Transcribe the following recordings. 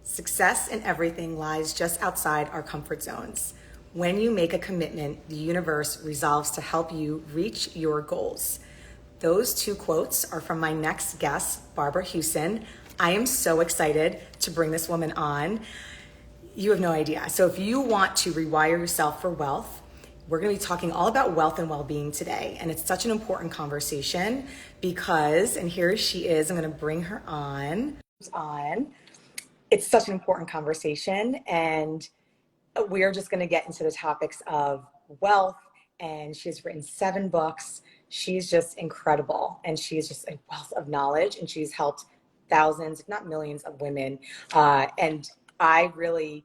Success in everything lies just outside our comfort zones. When you make a commitment, the universe resolves to help you reach your goals. Those two quotes are from my next guest, Barbara Huson. I am so excited to bring this woman on. You have no idea. So if you want to rewire yourself for wealth, we're going to be talking all about wealth and well-being today. And it's such an important conversation because, and here she is, I'm going to bring her on. It's such an important conversation, and we are just going to get into the topics of wealth. And she's written 7 books. She's just incredible, and she's just a wealth of knowledge, and she's helped thousands, if not millions, of women. And I'll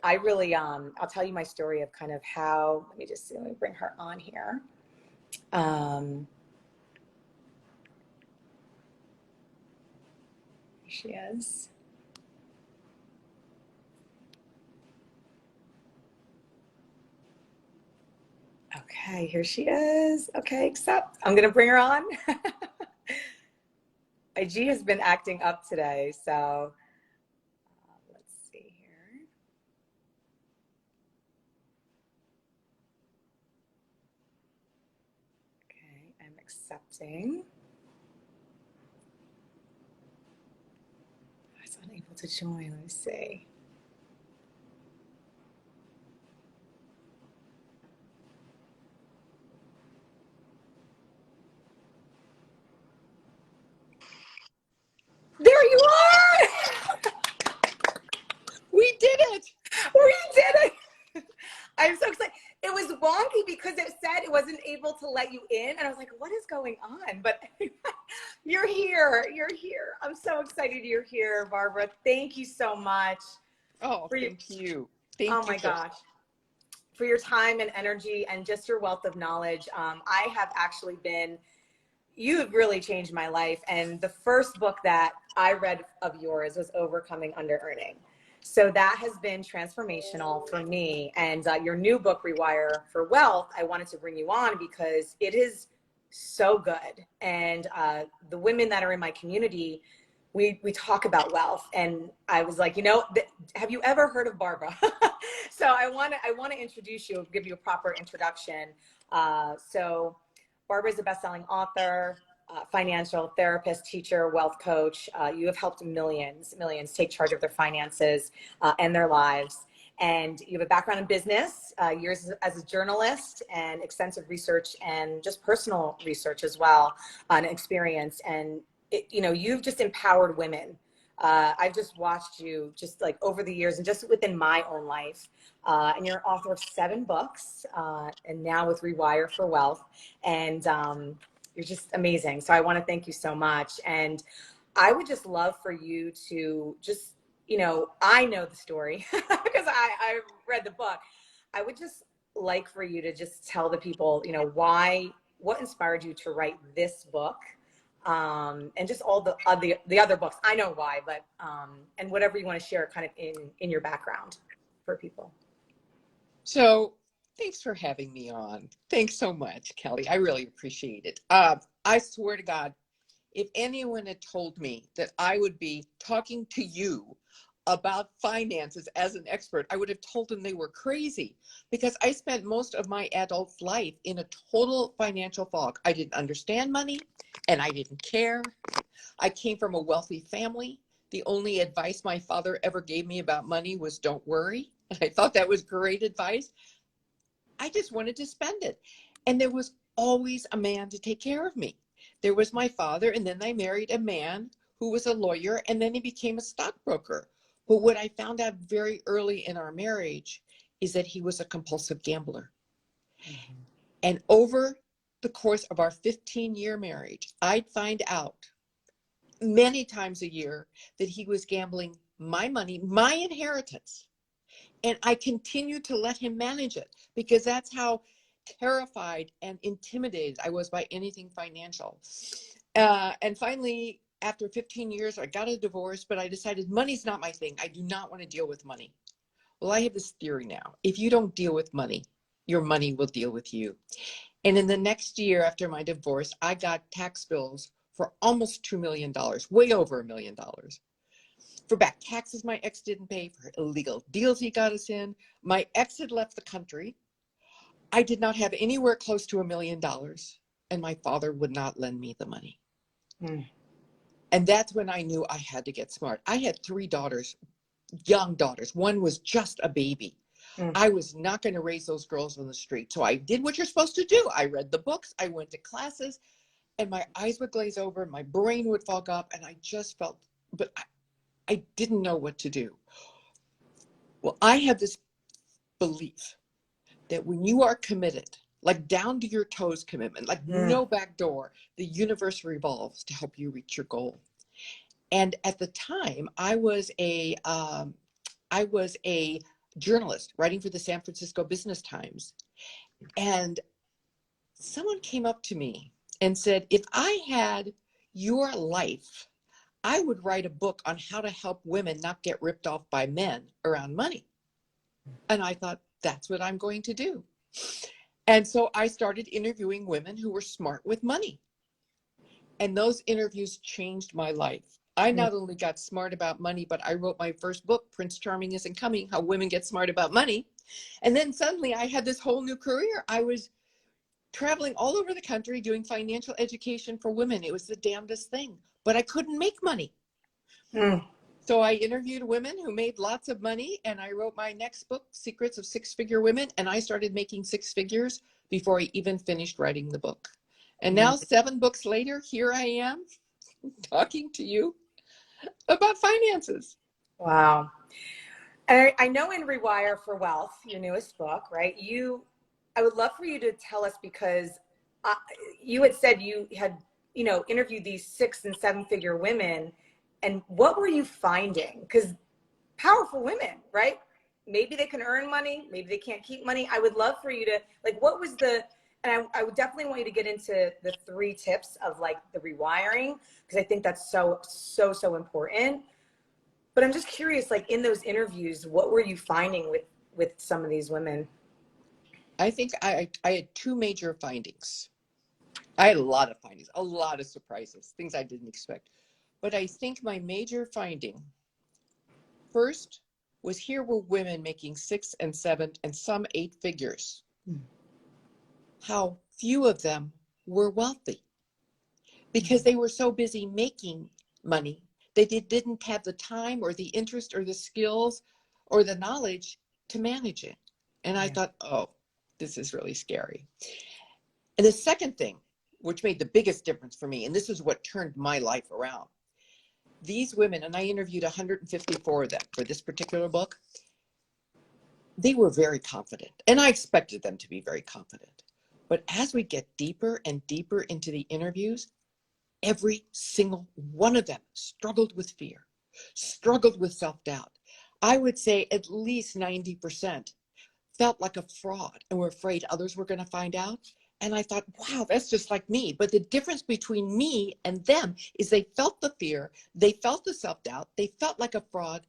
tell you my story of kind of how. Let me bring her on here. Here she is. Okay, here she is. Okay, accept. I'm going to bring her on. IG has been acting up today, so let's see here. Okay, I'm accepting. I was unable to join. Let me see. There you are! We did it! We did it! I'm so excited. It was wonky because it said it wasn't able to let you in. And I was like, what is going on? But you're here. You're here. I'm so excited you're here, Barbara. Thank you so much. Oh, thank you. Oh my gosh. For your time and energy and just your wealth of knowledge. I have actually been, you've really changed my life. And the first book that I read of yours was Overcoming Under-Earning. So that has been transformational for me. And your new book, Rewire for Wealth, I wanted to bring you on because it is so good. And the women that are in my community, we talk about wealth. And I was like, have you ever heard of Barbara? So I want to introduce you, give you a proper introduction. So Barbara is a best-selling author, financial therapist, teacher, wealth coach. You have helped millions take charge of their finances and their lives. And you have a background in business, years as a journalist, and extensive research and just personal research as well, and experience. And you've just empowered women. I've just watched you just like over the years and just within my own life. And you're an author of 7 books, and now with Rewire for Wealth. And you're just amazing. So I want to thank you so much. And I would just love for you to just, I know the story because I read the book. I would just like for you to just tell the people, what inspired you to write this book, and just all the other books. I know why, but and whatever you want to share kind of in your background for people. So thanks for having me on. Thanks so much, Kelly. I really appreciate it. I swear to God, if anyone had told me that I would be talking to you about finances as an expert, I would have told them they were crazy, because I spent most of my adult life in a total financial fog. I didn't understand money and I didn't care. I came from a wealthy family. The only advice my father ever gave me about money was don't worry. And I thought that was great advice. I just wanted to spend it. And there was always a man to take care of me. There was my father, and then I married a man who was a lawyer, and then he became a stockbroker. But what I found out very early in our marriage is that he was a compulsive gambler. Mm-hmm. And over the course of our 15-year marriage, I'd find out many times a year that he was gambling my money, my inheritance. And I continued to let him manage it because that's how terrified and intimidated I was by anything financial. And finally, after 15 years, I got a divorce, but I decided money's not my thing. I do not want to deal with money. Well, I have this theory now. If you don't deal with money, your money will deal with you. And in the next year after my divorce, I got tax bills for almost $2 million, way over $1 million, for back taxes my ex didn't pay, for illegal deals he got us in. My ex had left the country. I did not have anywhere close to $1 million, and my father would not lend me the money. Mm. And that's when I knew I had to get smart. I had 3 daughters, young daughters. One was just a baby. Mm. I was not going to raise those girls on the street. So I did what you're supposed to do. I read the books, I went to classes, and my eyes would glaze over, my brain would fog up, and I just felt, but I didn't know what to do. Well, I have this belief that when you are committed, like down to your toes commitment, like no back door, the universe revolves to help you reach your goal. And at the time, I was a journalist writing for the San Francisco Business Times. And someone came up to me and said, if I had your life, I would write a book on how to help women not get ripped off by men around money. And I thought, that's what I'm going to do. And so I started interviewing women who were smart with money. And those interviews changed my life. I not only got smart about money, but I wrote my first book, Prince Charming Isn't Coming, How Women Get Smart About Money. And then suddenly I had this whole new career. I was traveling all over the country doing financial education for women. It was the damnedest thing, but I couldn't make money. So I interviewed women who made lots of money, and I wrote my next book, Secrets of Six-Figure Women, and I started making 6 figures before I even finished writing the book. And now 7 books later, here I am talking to you about finances. Wow. And I know in Rewire for Wealth, your newest book, right? I would love for you to tell us, because you had said you had, interviewed these 6 and 7 figure women, and what were you finding? Because powerful women, right? Maybe they can earn money, maybe they can't keep money. I would love for you to, like, what was and I would definitely want you to get into the 3 tips of like the rewiring, because I think that's so important. But I'm just curious, like in those interviews, what were you finding with some of these women? I think I had 2 major findings. I had a lot of findings, a lot of surprises, things I didn't expect. But I think my major finding first was, here were women making 6 and 7 and some 8 figures. How few of them were wealthy, because they were so busy making money. They didn't have the time or the interest or the skills or the knowledge to manage it. And I thought, oh, this is really scary. And the second thing, which made the biggest difference for me, and this is what turned my life around, these women, and I interviewed 154 of them for this particular book, they were very confident. And I expected them to be very confident. But as we get deeper and deeper into the interviews, every single one of them struggled with fear, struggled with self-doubt. I would say at least 90% felt like a fraud and were afraid others were going to find out. And I thought, wow, that's just like me. But the difference between me and them is they felt the fear, they felt the self-doubt, they felt like a fraud,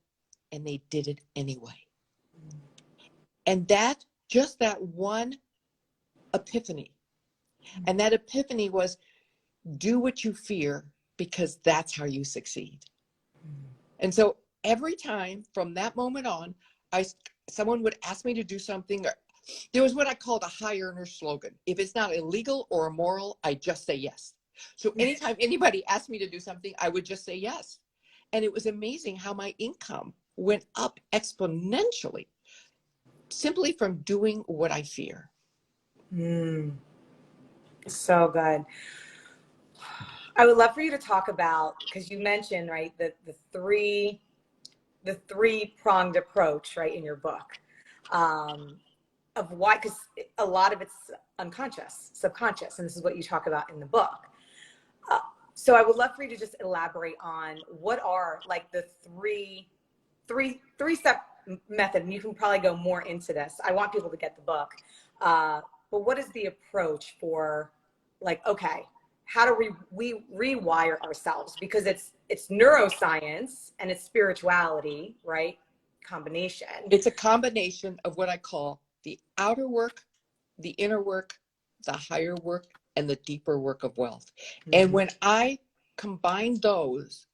and they did it anyway. And just that one epiphany. And that epiphany was, do what you fear, because that's how you succeed. And so every time from that moment on, someone would ask me to do something, or there was what I called a high earner slogan. If it's not illegal or immoral, I just say yes. So anytime anybody asked me to do something, I would just say yes. And it was amazing how my income went up exponentially simply from doing what I fear. So good. I would love for you to talk about, because you mentioned, right, the 3-pronged approach, right, in your book, of why, because a lot of it's unconscious, subconscious, and this is what you talk about in the book. So I would love for you to just elaborate on what are like the three-step method, and you can probably go more into this. I want people to get the book, but what is the approach for, like, okay, how do we rewire ourselves? Because it's neuroscience and it's spirituality, right? Combination. It's a combination of what I call the outer work, the inner work, the higher work, and the deeper work of wealth. And when I combine those,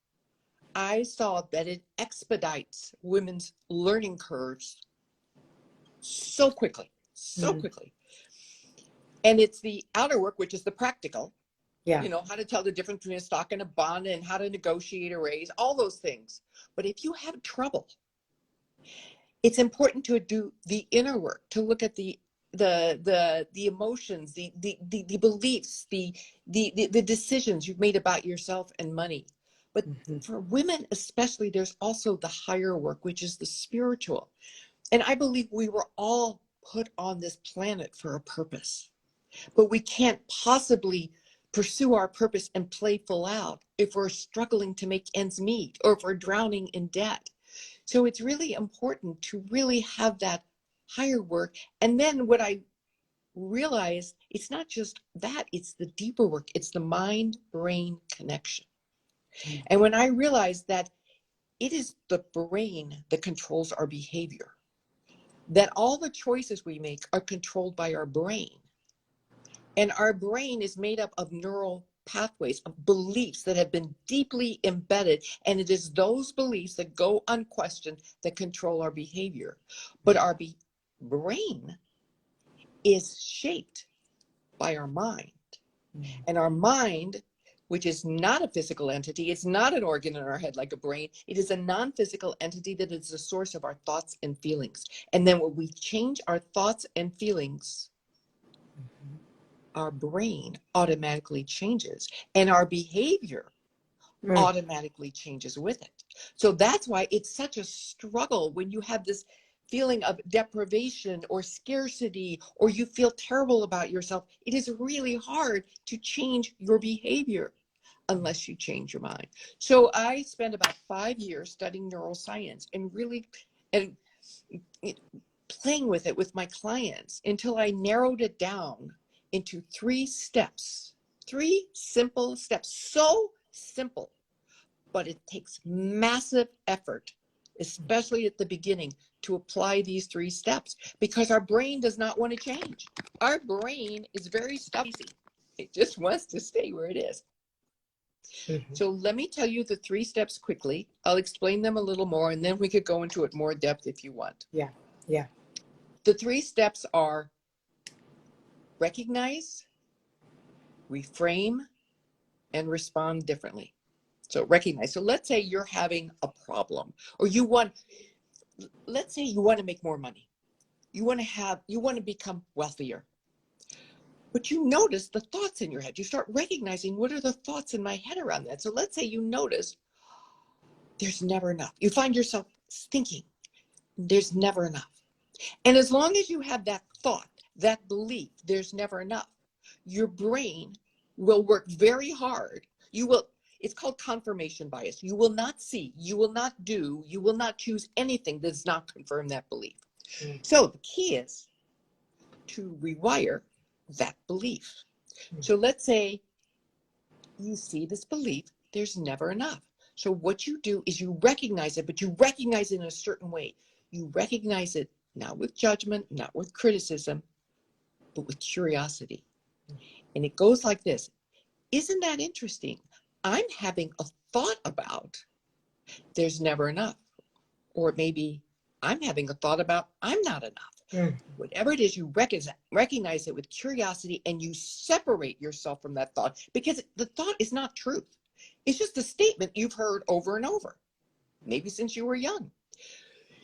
I saw that it expedites women's learning curves so quickly, so quickly. And it's the outer work, which is the practical, Yeah. you know, how to tell the difference between a stock and a bond and how to negotiate a raise, all those things. But if you have trouble, it's important to do the inner work, to look at the emotions, the beliefs, the decisions you've made about yourself and money. But for women especially, there's also the higher work, which is the spiritual. And I believe we were all put on this planet for a purpose, but we can't possibly pursue our purpose and play full out if we're struggling to make ends meet or if we're drowning in debt. So it's really important to really have that higher work. And then what I realized, it's not just that, it's the deeper work. It's the mind-brain connection. And when I realized that it is the brain that controls our behavior, that all the choices we make are controlled by our brain. And our brain is made up of neural pathways, of beliefs that have been deeply embedded. And it is those beliefs that go unquestioned that control our behavior. But our brain is shaped by our mind. And our mind, which is not a physical entity, it's not an organ in our head like a brain. It is a non-physical entity that is the source of our thoughts and feelings. And then when we change our thoughts and feelings, our brain automatically changes and our behavior automatically changes with it. So that's why it's such a struggle when you have this feeling of deprivation or scarcity, or you feel terrible about yourself. It is really hard to change your behavior unless you change your mind. So I spent about 5 years studying neuroscience and really playing with it with my clients until I narrowed it down into 3 steps, 3 simple steps. So simple, but it takes massive effort, especially at the beginning, to apply these 3 steps because our brain does not want to change. Our brain is very stubborn. It just wants to stay where it is. So let me tell you the 3 steps quickly. I'll explain them a little more, and then we could go into it more depth if you want. Yeah. Yeah. The 3 steps are recognize, reframe, and respond differently. So recognize. So let's say you're having a problem, or let's say you want to make more money. You want to become wealthier. But you notice the thoughts in your head. You start recognizing, what are the thoughts in my head around that? So let's say you notice there's never enough. You find yourself thinking there's never enough. And as long as you have that thought, that belief, there's never enough, your brain will work very hard. It's called confirmation bias. You will not see, you will not do, you will not choose anything that does not confirm that belief. So the key is to rewire that belief. So let's say you see this belief, there's never enough. So what you do is you recognize it, but you recognize it in a certain way. You recognize it not with judgment, not with criticism, but with curiosity. And it goes like this. Isn't that interesting? I'm having a thought about there's never enough. Or maybe I'm having a thought about I'm not enough. Whatever it is, you recognize it with curiosity and you separate yourself from that thought, because the thought is not truth. It's just a statement you've heard over and over, maybe since you were young.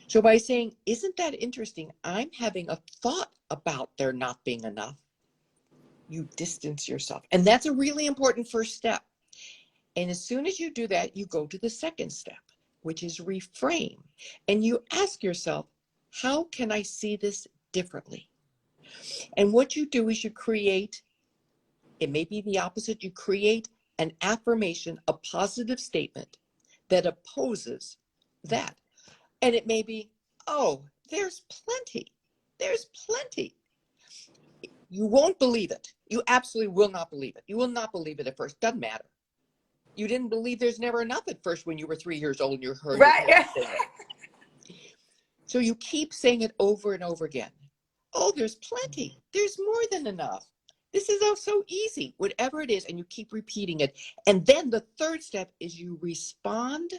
So by saying, isn't that interesting? I'm having a thought about there not being enough. You distance yourself. And that's a really important first step. And as soon as you do that, you go to the second step, which is reframe. And you ask yourself, how can I see this differently? And what you do is you create, it may be the opposite, you create an affirmation, a positive statement that opposes that. And it may be, oh, there's plenty. There's plenty. You won't believe it. You absolutely will not believe it. You will not believe it at first. Doesn't matter. You didn't believe there's never enough at first when you were 3 years old and you heard Right. it. So you keep saying it over and over again. Oh, there's plenty. There's more than enough. This is so easy, whatever it is, and you keep repeating it. And then the third step is you respond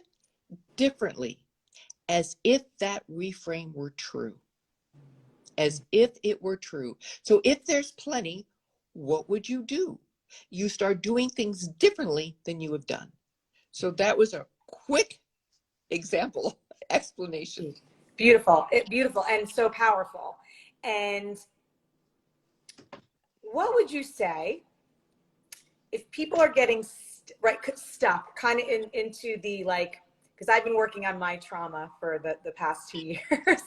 differently, as if that reframe were true. As if it were true. So if there's plenty, what would you do? You start doing things differently than you have done. So that was a quick example, explanation. Beautiful, beautiful, and so powerful. And what would you say if people are getting stuck kind of into the like, because I've been working on my trauma for the past 2 years,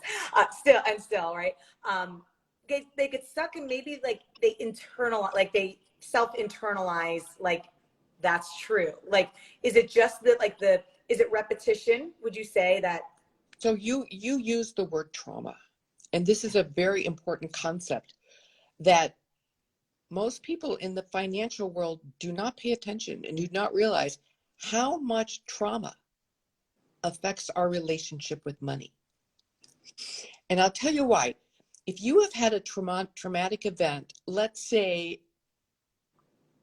still, right? They get stuck and maybe like they internalize, like they self-internalize, like that's true. Like, is it just that, like is it repetition? Would you say that? So you use the word trauma, and this is a very important concept that most people in the financial world do not pay attention and do not realize how much trauma affects our relationship with money. And I'll tell you why. If you have had a traumatic event, let's say,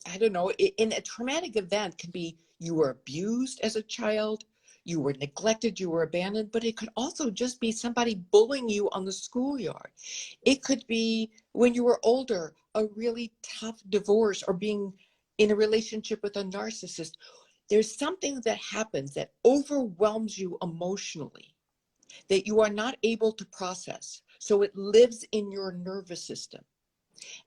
I don't know, in a traumatic event can be you were abused as a child, you were neglected, you were abandoned, but it could also just be somebody bullying you on the schoolyard. It could be when you were older, a really tough divorce, or being in a relationship with a narcissist. There's something that happens that overwhelms you emotionally that you are not able to process. So it lives in your nervous system.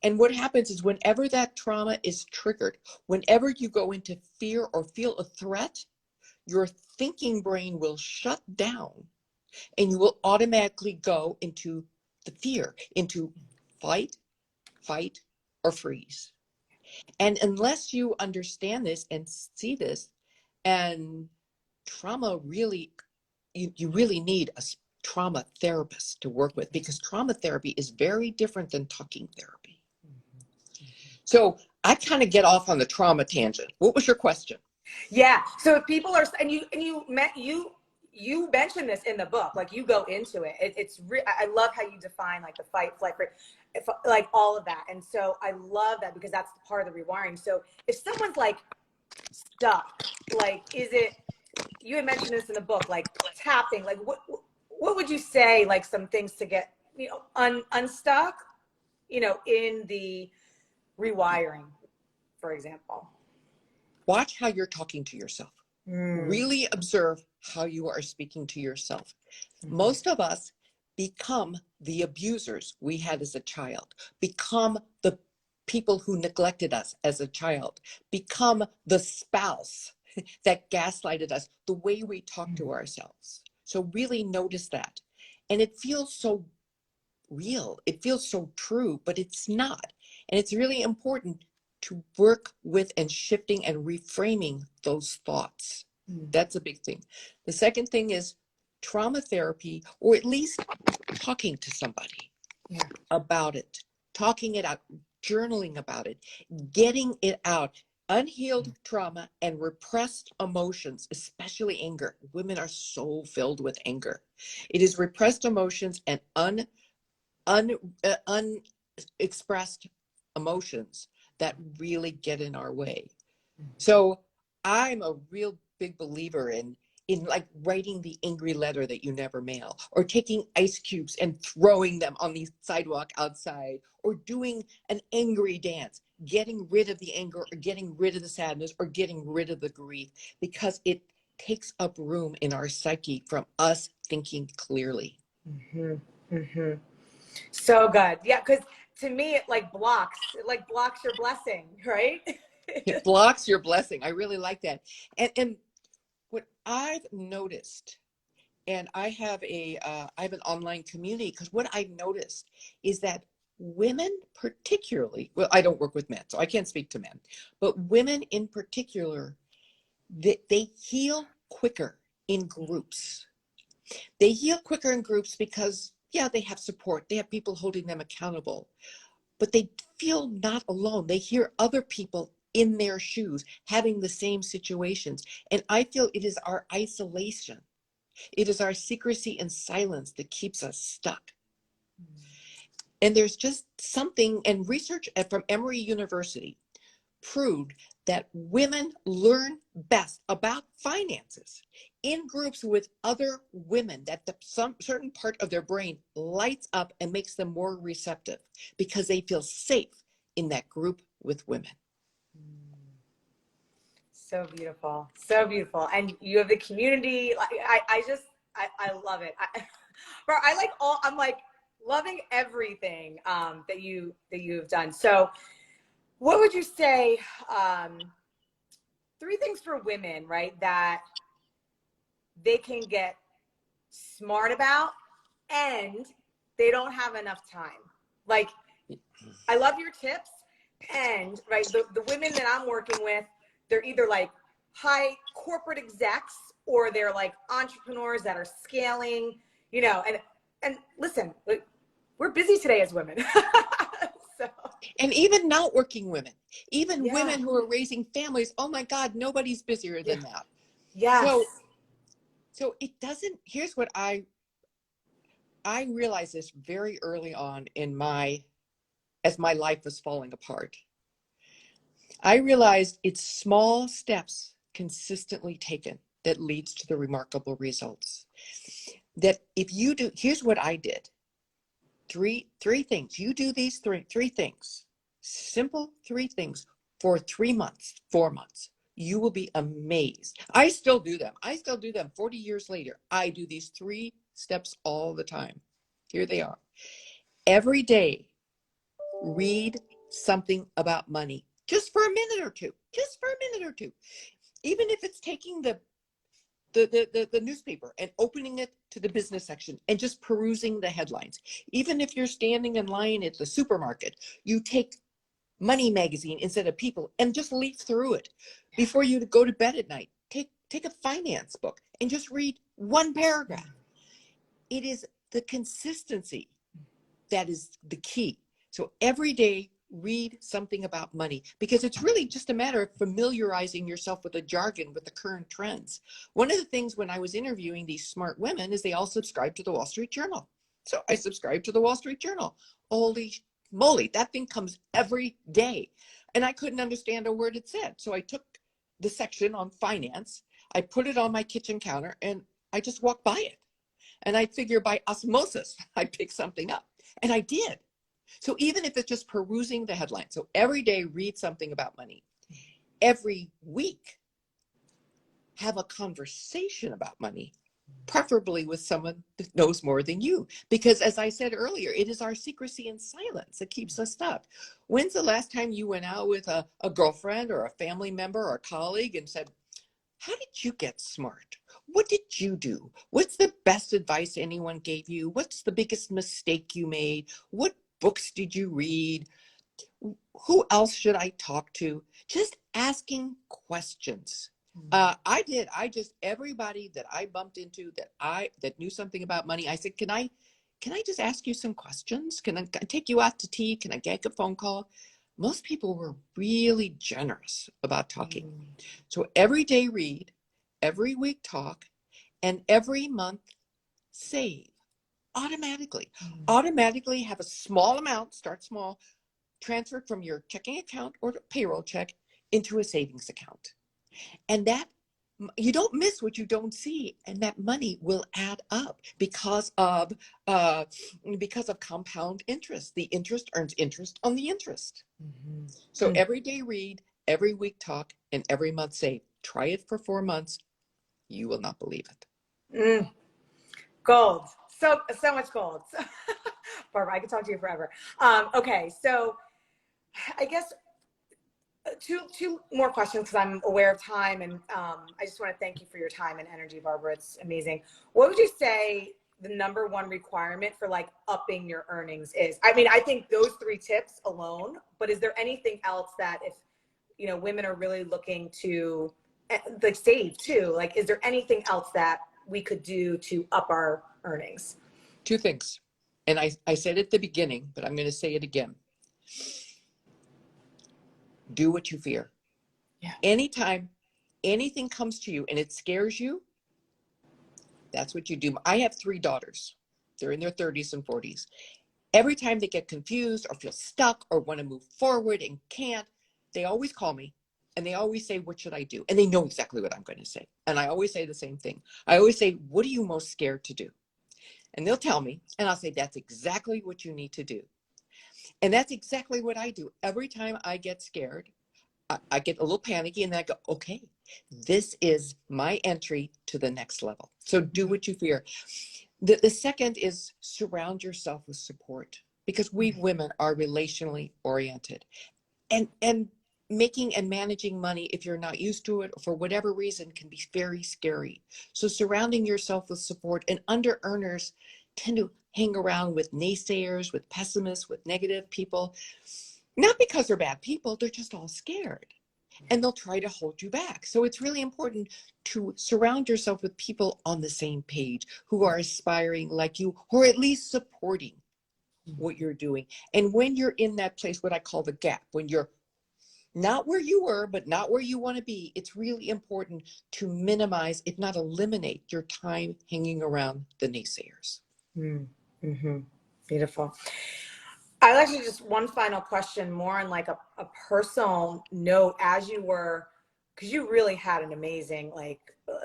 And what happens is whenever that trauma is triggered, whenever you go into fear or feel a threat, your thinking brain will shut down and you will automatically go into the fear, into fight, or freeze. And unless you understand this and see this, and trauma really, you really need a trauma therapist to work with, because trauma therapy is very different than talking therapy. So I kind of get off on the trauma tangent. What was your question? Yeah. So if people are, and you mentioned this in the book, like you go into it. I love how you define like the fight, flight, like all of that. And so I love that because that's part of the rewiring. So if someone's like stuck, like, you had mentioned this in the book, like tapping, like what would you say, like some things to get, unstuck, in the rewiring, for example? Watch how you're talking to yourself. Really observe how you are speaking to yourself. Most of us become the abusers we had as a child, become the people who neglected us as a child, become the spouse that gaslighted us, the way we talk to ourselves. So really notice that. And it feels so real. It feels so true, but it's not. And it's really important to work with and shifting and reframing those thoughts. That's a big thing. The second thing is trauma therapy, or at least talking to somebody about it, talking it out, journaling about it, getting it out. Unhealed trauma and repressed emotions, especially anger. Women are so filled with anger. It is repressed emotions and unexpressed emotions that really get in our way. So I'm a real big believer in like writing the angry letter that you never mail, or taking ice cubes and throwing them on the sidewalk outside, or doing an angry dance, getting rid of the anger, or getting rid of the sadness, or getting rid of the grief, because it takes up room in our psyche from us thinking clearly. So good. Yeah, because to me it blocks your blessing, right? It blocks your blessing. I really like that. And what I've noticed, and I have an online community, because what I've noticed is that women particularly, well, I don't work with men, so I can't speak to men, but women in particular, they heal quicker in groups. They heal quicker in groups because, yeah, they have support. They have people holding them accountable, but they feel not alone. They hear other people in their shoes having the same situations. And I feel it is our isolation. It is our secrecy and silence that keeps us stuck. And there's just something, and research from Emory University proved that women learn best about finances in groups with other women, that some certain part of their brain lights up and makes them more receptive because they feel safe in that group with women. So beautiful. So beautiful. And you have the community. I love it. I'm like loving everything that you've done. So what would you say, 3 things for women, right, that they can get smart about and they don't have enough time? Like, I love your tips. And right, the women that I'm working with, they're either like high corporate execs or they're like entrepreneurs that are scaling, and listen, we're busy today as women. So, and even not working women, even yeah. women who are raising families, oh my God, nobody's busier than that. Yes. So it doesn't, here's what I realized this very early on as my life was falling apart. I realized it's small steps consistently taken that leads to the remarkable results. That if you do, here's what I did. Three things. You do these three things, simple 3 things for 3 months, 4 months. You will be amazed. I still do them. 40 years later. I do these 3 steps all the time. Here they are. Every day, read something about money, just for a minute or two, even if it's taking the newspaper and opening it to the business section and just perusing the headlines. Even if you're standing in line at the supermarket, you take Money magazine instead of People and just leaf through it. Before you go to bed at night, take a finance book and just read 1 paragraph. It is the consistency that is the key. So every day, read something about money, because it's really just a matter of familiarizing yourself with the jargon, with the current trends. One of the things when I was interviewing these smart women is they all subscribe to the Wall Street Journal. So I subscribe to the Wall Street Journal. Holy moly, that thing comes every day. And I couldn't understand a word it said. So I took the section on finance, I put it on my kitchen counter, and I just walked by it. And I figure by osmosis, I pick something up. And I did. So even if it's just perusing the headline, so every day read something about money. Every week, have a conversation about money, preferably with someone that knows more than you. Because as I said earlier, it is our secrecy and silence that keeps us stuck. When's the last time you went out with a girlfriend or a family member or a colleague and said, how did you get smart? What did you do? What's the best advice anyone gave you? What's the biggest mistake you made? What books did you read? Who else should I talk to? Just asking questions. Everybody that I bumped into that knew something about money, I said, can I just ask you some questions? Can I take you out to tea? Can I get a phone call? Most people were really generous about talking. So every day read, every week talk, and every month save. Automatically have a small amount, start small, transfer from your checking account or payroll check into a savings account. And that, you don't miss what you don't see, and that money will add up because of compound interest. The interest earns interest on the interest. So every day read, every week talk, and every month save. Try it for 4 months. You will not believe it. Gold. So much gold. Barbara, I could talk to you forever. Okay, so I guess two more questions because I'm aware of time, and I just want to thank you for your time and energy, Barbara. It's amazing. What would you say the number 1 requirement for like upping your earnings is? I mean, I think those 3 tips alone, but is there anything else that if women are really looking to like save too, like is there anything else that we could do to up our earnings? 2 things. And I said at the beginning, but I'm going to say it again. Do what you fear. Yeah. Anytime anything comes to you and it scares you, that's what you do. I have 3 daughters. They're in their 30s and 40s. Every time they get confused or feel stuck or want to move forward and can't, they always call me and they always say, what should I do? And they know exactly what I'm going to say. And I always say the same thing. I always say, what are you most scared to do? And they'll tell me, and I'll say, that's exactly what you need to do. And that's exactly what I do. Every time I get scared, I get a little panicky, and then I go, okay, this is my entry to the next level. So do what you fear. The second is surround yourself with support, because we women are relationally oriented. And making and managing money, if you're not used to it, or for whatever reason, can be very scary. So surrounding yourself with support, and under earners tend to hang around with naysayers, with pessimists, with negative people, not because they're bad people, they're just all scared. And they'll try to hold you back. So it's really important to surround yourself with people on the same page, who are aspiring like you, or at least supporting what you're doing. And when you're in that place, what I call the gap, when you're not where you were, but not where you want to be, it's really important to minimize, if not eliminate, your time hanging around the naysayers. Mm-hmm. Beautiful. I actually just one final question, more on like a personal note, as you were, because you really had an amazing, like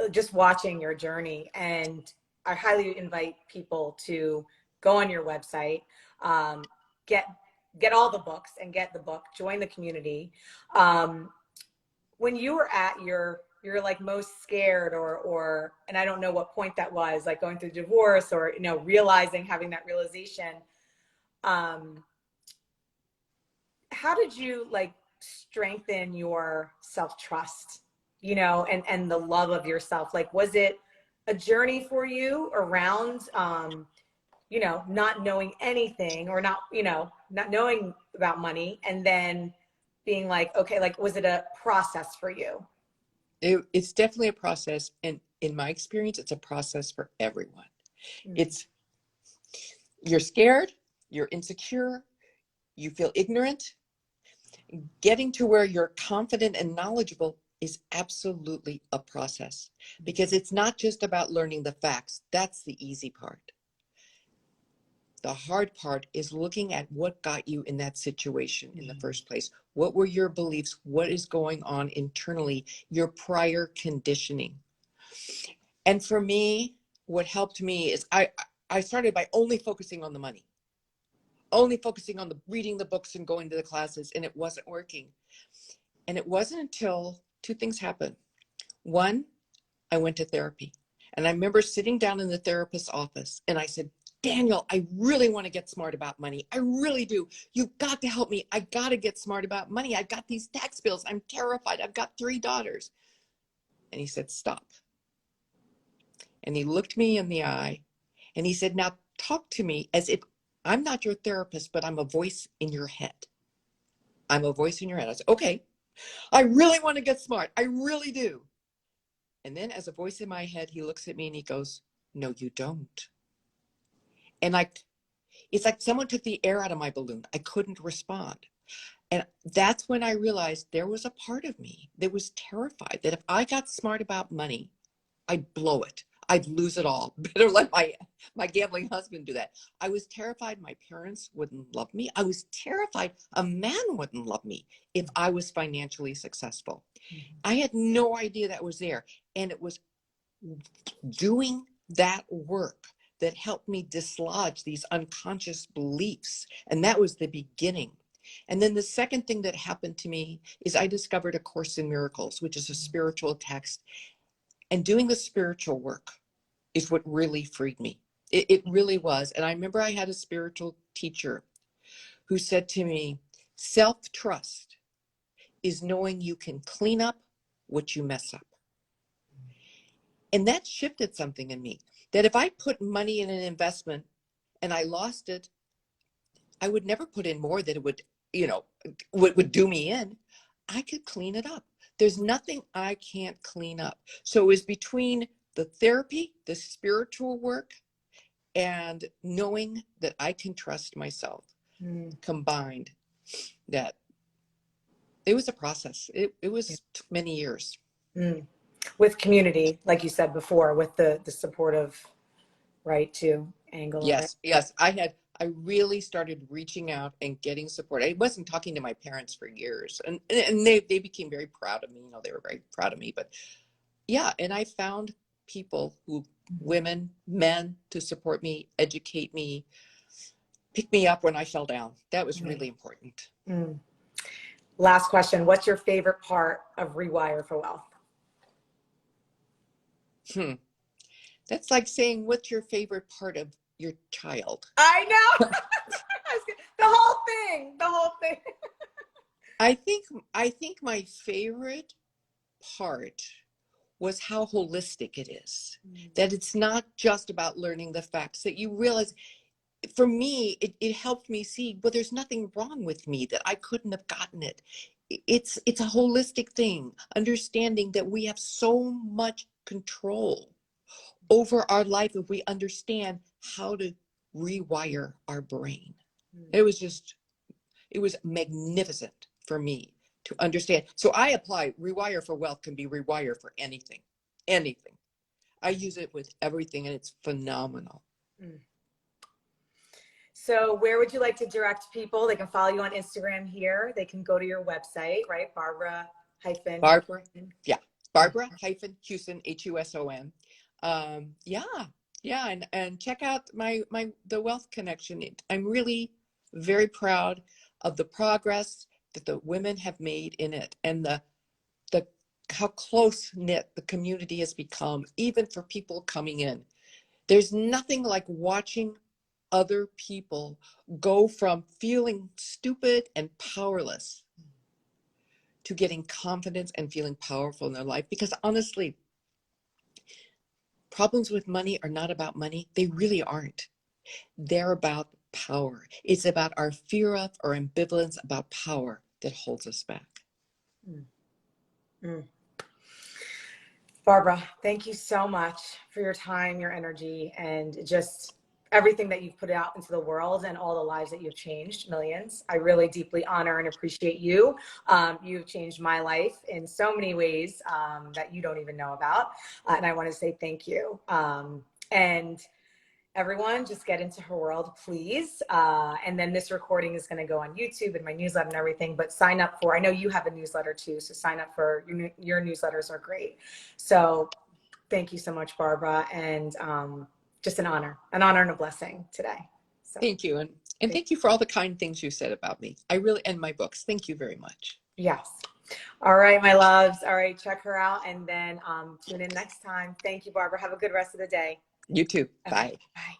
just watching your journey. And I highly invite people to go on your website, get all the books and get the book, join the community. When you were at your like most scared, or and I don't know what point that was, like going through divorce, or realizing, having that realization, how did you like strengthen your self-trust, and the love of yourself? Like, was it a journey for you around not knowing anything, or not knowing about money, and then being like, okay, like, was it a process for you? It's definitely a process. And in my experience, it's a process for everyone. It's, you're scared, you're insecure, you feel ignorant. Getting to where you're confident and knowledgeable is absolutely a process, because it's not just about learning the facts. That's the easy part. The hard part is looking at what got you in that situation in the first place. What were your beliefs? What is going on internally? Your prior conditioning. And for me, what helped me is I started by only focusing on the money, only focusing on the reading the books and going to the classes, and it wasn't working. And it wasn't until two things happened. One, I went to therapy. And I remember sitting down in the therapist's office, and I said, Daniel, I really want to get smart about money. I really do. You've got to help me. I got to get smart about money. I've got these tax bills. I'm terrified. I've got 3 daughters. And he said, stop. And he looked me in the eye, and he said, now talk to me as if I'm not your therapist, but I'm a voice in your head. I'm a voice in your head. I said, okay, I really want to get smart. I really do. And then as a voice in my head, he looks at me and he goes, no, you don't. And it's like someone took the air out of my balloon. I couldn't respond. And that's when I realized there was a part of me that was terrified that if I got smart about money, I'd blow it. I'd lose it all. Better let my gambling husband do that. I was terrified my parents wouldn't love me. I was terrified a man wouldn't love me if I was financially successful. I had no idea that was there. And it was doing that work that helped me dislodge these unconscious beliefs. And that was the beginning. And then the second thing that happened to me is I discovered A Course in Miracles, which is a spiritual text. And doing the spiritual work is what really freed me. It really was. And I remember I had a spiritual teacher who said to me, self-trust is knowing you can clean up what you mess up. And that shifted something in me, that if I put money in an investment and I lost it, I would never put in more that it would, would do me in. I could clean it up. There's nothing I can't clean up. So it was between the therapy, the spiritual work, and knowing that I can trust myself combined, that it was a process. It was many years. With community, like you said before, with the supportive, right, to angle of it. Yes. I had I really started reaching out and getting support. I wasn't talking to my parents for years, and they became very proud of me. You know, they were very proud of me. But yeah, and I found people women, men, to support me, educate me, pick me up when I fell down. That was really important. Mm. Last question. What's your favorite part of Rewire for Wealth? That's like saying, what's your favorite part of your child? I know. The whole thing. The whole thing. I think my favorite part was how holistic it is. That it's not just about learning the facts, that you realize, for me, it helped me see, well, there's nothing wrong with me, that I couldn't have gotten it. It's a holistic thing, understanding that we have so much control over our life if we understand how to rewire our brain. It was magnificent for me to understand. So I apply Rewire for Wealth can be Rewire for anything. I use it with everything, and it's phenomenal. So where would you like to direct people? They can follow you on Instagram here. They can go to your website, right? Barbara Huson, Huson, Huson. And check out the Wealth Connection. I'm really very proud of the progress that the women have made in it, and the how close knit the community has become, even for people coming in. There's nothing like watching other people go from feeling stupid and powerless to getting confidence and feeling powerful in their life. Because honestly, problems with money are not about money. They really aren't. They're about power. It's about our fear of or ambivalence about power that holds us back. Barbara, thank you so much for your time, your energy, and just everything that you've put out into the world and all the lives that you've changed, millions. I really deeply honor and appreciate you. You've changed my life in so many ways that you don't even know about. And I want to say thank you. And everyone, just get into her world, please. And then this recording is going to go on YouTube and my newsletter and everything, but sign up for, I know you have a newsletter too, so sign up for your newsletters are great. So thank you so much, Barbara. And just an honor and a blessing today. So, thank you. And thank you for all the kind things you said about me. I really, and my books. Thank you very much. Yes. All right, my loves. All right, check her out and then tune in next time. Thank you, Barbara. Have a good rest of the day. You too. Okay. Bye. Bye.